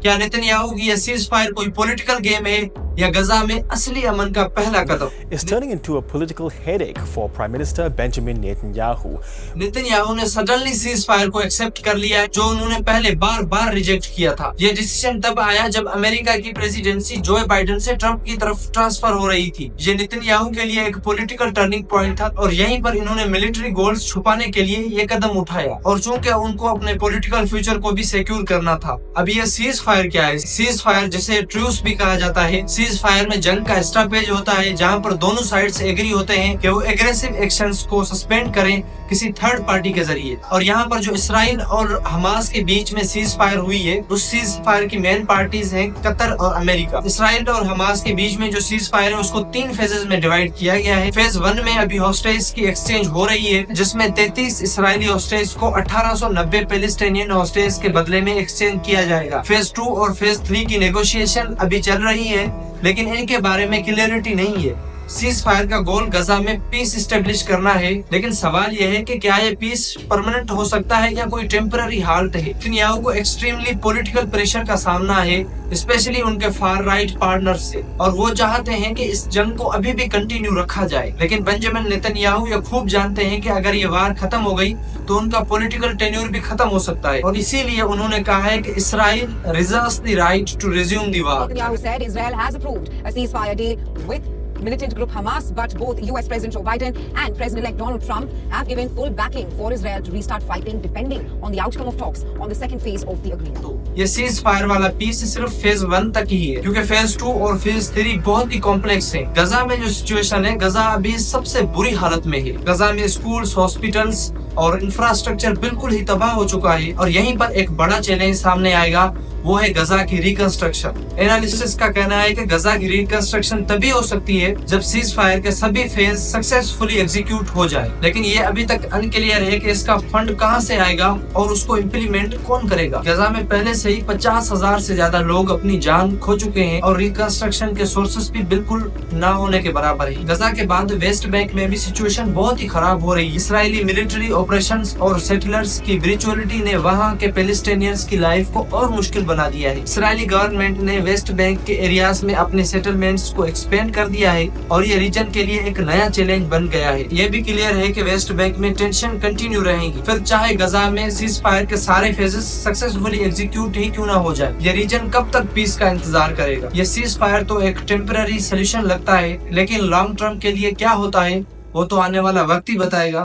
क्या नेतन्याहू की यह सीज फायर कोई पॉलिटिकल गेम है या गजा में असली अमन का पहला कदम? Is turning into a political headache for Prime Minister Benjamin Netanyahu. Netanyahu ने सडनली सीज फायर को एक्सेप्ट कर लिया है, जो उन्होंने पहले बार बार रिजेक्ट किया था। यह डिसीजन तब आया जब अमेरिका की प्रेसिडेंसी जो बाइडेन से ट्रंप की तरफ ट्रांसफर हो रही थी। ये नेतन्याहू के लिए एक पॉलिटिकल टर्निंग पॉइंट था और यहीं पर इन्होंने मिलिट्री गोल्स छुपाने के लिए ये कदम उठाया, और चूंकि उनको अपने पॉलिटिकल फ्यूचर को भी सिक्योर करना था। अब ये सीज फायर क्या है? सीज फायर जिसे ट्रूस भी कहा जाता है, सीज फायर में जंग का स्टॉपेज होता है जहां पर दोनों साइड्स एग्री होते हैं कि वो एग्रेसिव एक्शंस को सस्पेंड करें किसी थर्ड पार्टी के जरिए। और यहाँ पर जो इसराइल और हमास के बीच में सीज फायर हुई है, उस सीज फायर की मेन पार्टीज हैं कतर और अमेरिका। इसराइल और हमास के बीच में जो सीज फायर है उसको 3 फेजेस में डिवाइड किया गया है। फेज 1 में अभी हॉस्टेज की एक्सचेंज हो रही है, जिसमें 33 इसराइली हॉस्टेज को 1890 पैलेस्टाइनियन हॉस्टेज के बदले में एक्सचेंज किया जाएगा। फेज 2 और फेज 3 की नेगोशिएशन अभी चल रही है, लेकिन इनके बारे में क्लियरिटी नहीं है। सीज फायर का गोल गजा में पीस स्टेब्लिश करना है, लेकिन सवाल यह है कि क्या ये पीस परमानेंट हो सकता है या कोई टेम्पररी हाल्ट है। नेतन्याहू को एक्सट्रीमली पॉलिटिकल प्रेशर का सामना है, स्पेशली उनके फार राइट पार्टनर से, और वो चाहते हैं कि इस जंग को अभी भी कंटिन्यू रखा जाए। लेकिन बेंजामिन नेतन्याहू ये खूब जानते हैं कि अगर ये वार खत्म हो गई तो उनका पॉलिटिकल टेन्योर भी खत्म हो सकता है, और इसीलिए उन्होंने कहा है कि Israel reserves the right to resume the war. Netanyahu said Israel has approved a ceasefire deal with militant group Hamas, but both US President Joe Biden and President-elect Donald Trump have given full backing for Israel to restart fighting depending on the outcome of talks on the second phase of the agreement. ये cease fire वाला piece सिर्फ phase 1 तक ही है, क्योंकि phase 2 और phase 3 बहुत ही complex है। गजा में जो सिचुएशन है, गजा अभी सबसे बुरी हालत में है। गजा में स्कूल्स, हॉस्पिटल्स और इंफ्रास्ट्रक्चर बिल्कुल ही तबाह हो चुका है, और यहीं पर एक बड़ा चैलेंज सामने आएगा, वो है गजा की रिकंस्ट्रक्शन। एनालिसिस का कहना है कि गजा की रिकंस्ट्रक्शन तभी हो सकती है जब सीज फायर के सभी फेज सक्सेसफुली एग्जीक्यूट हो जाए, लेकिन ये अभी तक अनक्लियर है कि इसका फंड कहां से आएगा और उसको इम्प्लीमेंट कौन करेगा। गजा में पहले से ही 50,000 से ज्यादा लोग अपनी जान खो चुके हैं, और रिकंस्ट्रक्शन के सोर्सेस भी बिल्कुल ना होने के बराबर है। गजा के बाद वेस्ट बैंक में भी सिचुएशन बहुत ही खराब हो रही है। इसराइली मिलिट्री ऑपरेशंस और सेटलर्स की ब्रूटैलिटी ने वहां के पैलेस्टाइनियंस की लाइफ को और मुश्किल बना दिया है। इसराइली गवर्नमेंट ने वेस्ट बैंक के एरियाज में अपने सेटलमेंट्स को एक्सपेंड कर दिया है, और ये रीजन के लिए एक नया चैलेंज बन गया है। ये भी क्लियर है कि वेस्ट बैंक में टेंशन कंटिन्यू रहेगी, फिर चाहे गजा में सीज फायर के सारे फेजेस सक्सेसफुली एग्जीक्यूट ही क्यों ना हो जाए। ये रीजन कब तक पीस का इंतजार करेगा? ये सीज फायर तो एक टेम्पररी सोल्यूशन लगता है, लेकिन लॉन्ग टर्म के लिए क्या होता है वो तो आने वाला वक्त ही बताएगा।